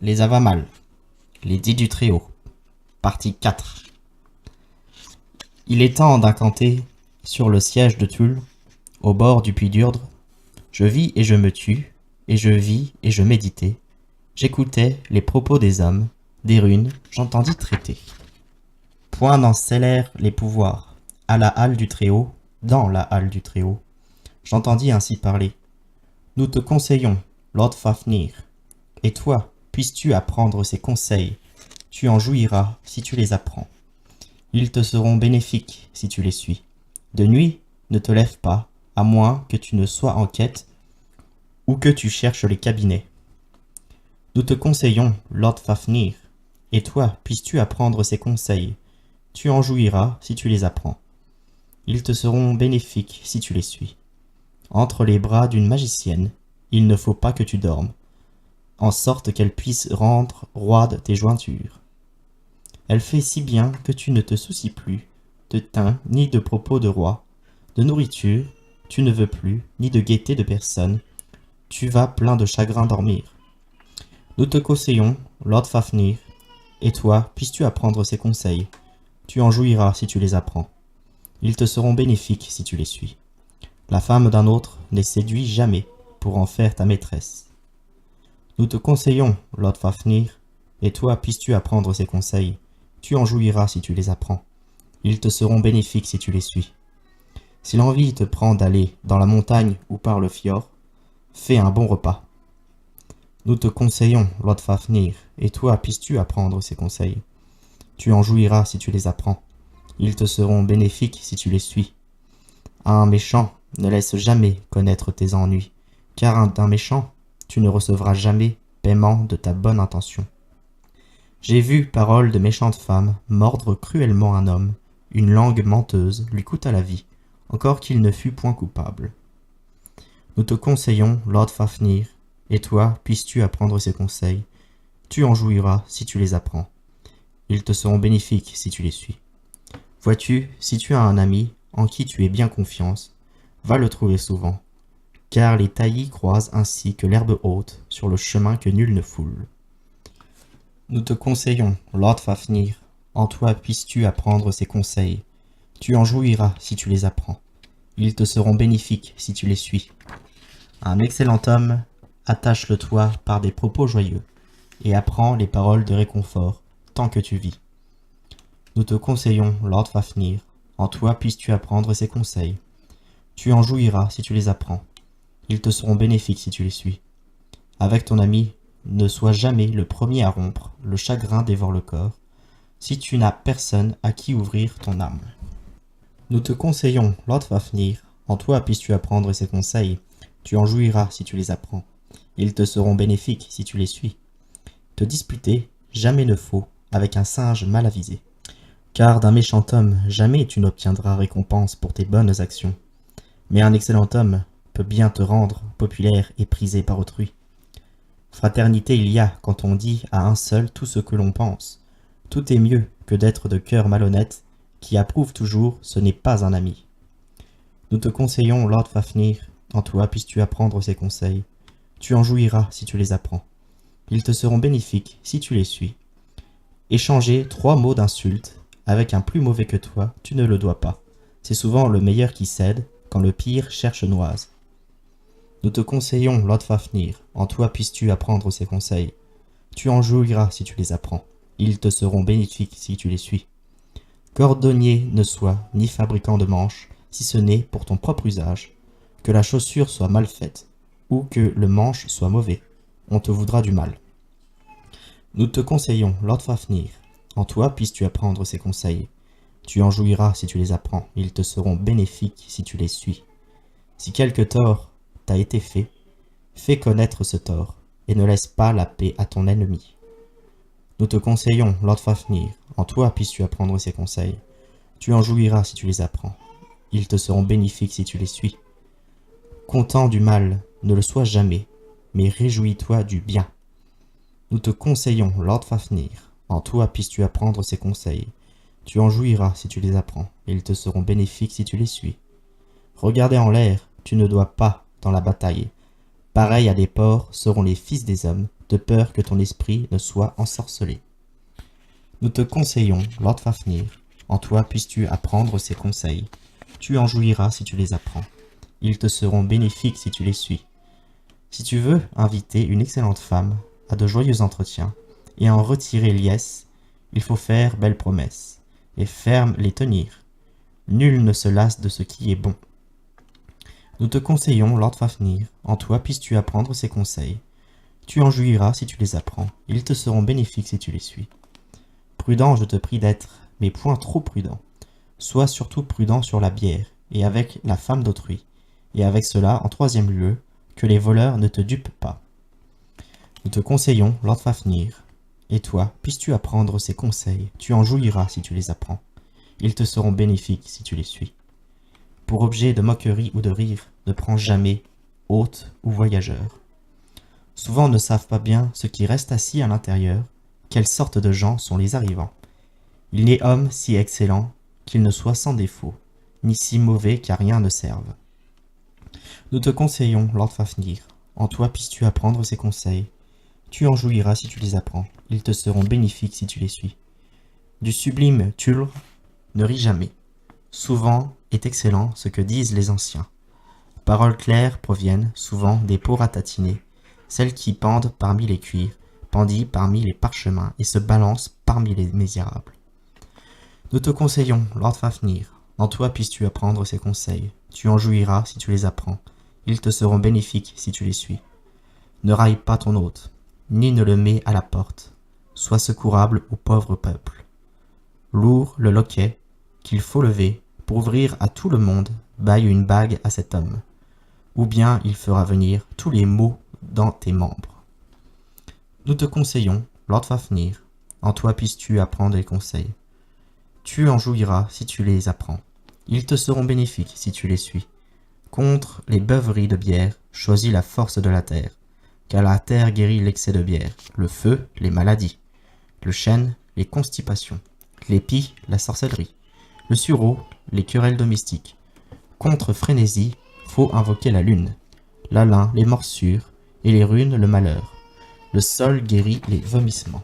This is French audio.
les Avamal, les dits du Très-Haut, partie 4. Il est temps d'incanter sur le siège de Tulle, au bord du puits d'Urdre. Je vis et je me tue, et je vis et je méditais. J'écoutais les propos des hommes, des runes, j'entendis traiter. Point n'en scellèrent les pouvoirs, à la halle du Très-Haut, dans la halle du Très-Haut. J'entendis ainsi parler. Nous te conseillons, Lord Fafnir, et toi, puisses-tu apprendre ces conseils, tu en jouiras si tu les apprends. Ils te seront bénéfiques si tu les suis. De nuit, ne te lève pas, à moins que tu ne sois en quête ou que tu cherches les cabinets. Nous te conseillons, Lord Fafnir, et toi, puisses-tu apprendre ces conseils, tu en jouiras si tu les apprends. Ils te seront bénéfiques si tu les suis. Entre les bras d'une magicienne, il ne faut pas que tu dormes, en sorte qu'elle puisse rendre roides tes jointures. Elle fait si bien que tu ne te soucies plus de teint ni de propos de roi, de nourriture, tu ne veux plus, ni de gaieté de personne, tu vas plein de chagrin dormir. Nous te conseillons, Lord Fafnir, et toi, puisses-tu apprendre ces conseils, tu en jouiras si tu les apprends. Ils te seront bénéfiques si tu les suis. La femme d'un autre n'est séduite jamais pour en faire ta maîtresse. Nous te conseillons, Lord Fafnir, et toi, puisses-tu apprendre ces conseils, tu en jouiras si tu les apprends. Ils te seront bénéfiques si tu les suis. Si l'envie te prend d'aller dans la montagne ou par le fjord, fais un bon repas. Nous te conseillons, Lord Fafnir, et toi, puisses-tu apprendre ces conseils, tu en jouiras si tu les apprends. Ils te seront bénéfiques si tu les suis. Un méchant ne laisse jamais connaître tes ennuis, car d'un méchant, tu ne recevras jamais paiement de ta bonne intention. J'ai vu, parole de méchante femme, mordre cruellement un homme. Une langue menteuse lui coûta la vie, encore qu'il ne fût point coupable. Nous te conseillons, Lord Fafnir, et toi, puisses-tu apprendre ces conseils, tu en jouiras si tu les apprends. Ils te seront bénéfiques si tu les suis. Vois-tu, si tu as un ami en qui tu aies bien confiance, va le trouver souvent, car les taillis croisent ainsi que l'herbe haute sur le chemin que nul ne foule. Nous te conseillons, Lord Fafnir, en toi puisses-tu apprendre ces conseils, tu en jouiras si tu les apprends. Ils te seront bénéfiques si tu les suis. Un excellent homme, attache-le-toi par des propos joyeux, et apprends les paroles de réconfort tant que tu vis. Nous te conseillons, Lord Fafnir, en toi puisses-tu apprendre ces conseils. Tu en jouiras si tu les apprends. Ils te seront bénéfiques si tu les suis. Avec ton ami, ne sois jamais le premier à rompre, le chagrin dévore le corps, si tu n'as personne à qui ouvrir ton âme. Nous te conseillons, Lord Fafnir, en toi puisses-tu apprendre ces conseils, tu en jouiras si tu les apprends. Ils te seront bénéfiques si tu les suis. Te disputer, jamais ne faut, avec un singe mal avisé. Car d'un méchant homme, jamais tu n'obtiendras récompense pour tes bonnes actions. Mais un excellent homme peut bien te rendre populaire et prisé par autrui. Fraternité il y a quand on dit à un seul tout ce que l'on pense. Tout est mieux que d'être de cœur malhonnête, qui approuve toujours, ce n'est pas un ami. Nous te conseillons, Lord Fafnir, en toi puisses-tu apprendre ces conseils. Tu en jouiras si tu les apprends. Ils te seront bénéfiques si tu les suis. Échanger 3 mots d'insulte avec un plus mauvais que toi, tu ne le dois pas. C'est souvent le meilleur qui cède, quand le pire cherche noise. Nous te conseillons, Lord Fafnir, en toi puisses-tu apprendre ces conseils. Tu en jouiras si tu les apprends. Ils te seront bénéfiques si tu les suis. Cordonnier ne sois ni fabricant de manches, si ce n'est pour ton propre usage. Que la chaussure soit mal faite, ou que le manche soit mauvais, on te voudra du mal. Nous te conseillons, Lord Fafnir, en toi puisses-tu apprendre ces conseils. Tu en jouiras si tu les apprends, ils te seront bénéfiques si tu les suis. Si quelque tort t'a été fait, fais connaître ce tort, et ne laisse pas la paix à ton ennemi. Nous te conseillons, Lord Fafnir, en toi puisses-tu apprendre ces conseils. Tu en jouiras si tu les apprends, ils te seront bénéfiques si tu les suis. Content du mal, ne le sois jamais, mais réjouis-toi du bien. Nous te conseillons, Lord Fafnir, en toi puisses-tu apprendre ces conseils. Tu en jouiras si tu les apprends, et ils te seront bénéfiques si tu les suis. Regarder en l'air, tu ne dois pas dans la bataille. Pareils à des porcs seront les fils des hommes, de peur que ton esprit ne soit ensorcelé. Nous te conseillons, Lord Fafnir, en toi puisses-tu apprendre ces conseils. Tu en jouiras si tu les apprends. Ils te seront bénéfiques si tu les suis. Si tu veux inviter une excellente femme à de joyeux entretiens et en retirer liesse, il faut faire belle promesse et ferme les tenir. Nul ne se lasse de ce qui est bon. Nous te conseillons, Lord Fafnir, en toi puisses-tu apprendre ces conseils. Tu en jouiras si tu les apprends. Ils te seront bénéfiques si tu les suis. Prudent, je te prie d'être, mais point trop prudent. Sois surtout prudent sur la bière et avec la femme d'autrui. Et avec cela, en troisième lieu, que les voleurs ne te dupent pas. Nous te conseillons, Lord Fafnir, et toi, puisses-tu apprendre ces conseils, tu en jouiras si tu les apprends. Ils te seront bénéfiques si tu les suis. Pour objet de moquerie ou de rire, ne prends jamais hôte ou voyageur. Souvent ne savent pas bien ceux qui restent assis à l'intérieur, quelle sorte de gens sont les arrivants. Il n'est homme si excellent qu'il ne soit sans défaut, ni si mauvais qu'à rien ne serve. Nous te conseillons, Lord Fafnir, en toi puisses-tu apprendre ces conseils. Tu en jouiras si tu les apprends, ils te seront bénéfiques si tu les suis. Du sublime Tulre, ne ris jamais. Souvent est excellent ce que disent les anciens. Paroles claires proviennent souvent des peaux ratatinés, celles qui pendent parmi les cuirs, pendit parmi les parchemins et se balancent parmi les misérables. Nous te conseillons, Lord Fafnir, en toi puisses-tu apprendre ces conseils. Tu en jouiras si tu les apprends. Ils te seront bénéfiques si tu les suis. Ne raille pas ton hôte, ni ne le mets à la porte. Sois secourable au pauvre peuple. Lourd le loquet qu'il faut lever pour ouvrir à tout le monde, baille une bague à cet homme. Ou bien il fera venir tous les maux dans tes membres. Nous te conseillons, Lord Fafnir, en toi puisses-tu apprendre les conseils. Tu en jouiras si tu les apprends. Ils te seront bénéfiques si tu les suis. Contre les beuveries de bière, choisis la force de la terre, car la terre guérit l'excès de bière, le feu, les maladies, le chêne, les constipations, l'épi, la sorcellerie, le sureau, les querelles domestiques. Contre frénésie, faut invoquer la lune, l'alun, les morsures, et les runes, le malheur. Le sol guérit les vomissements.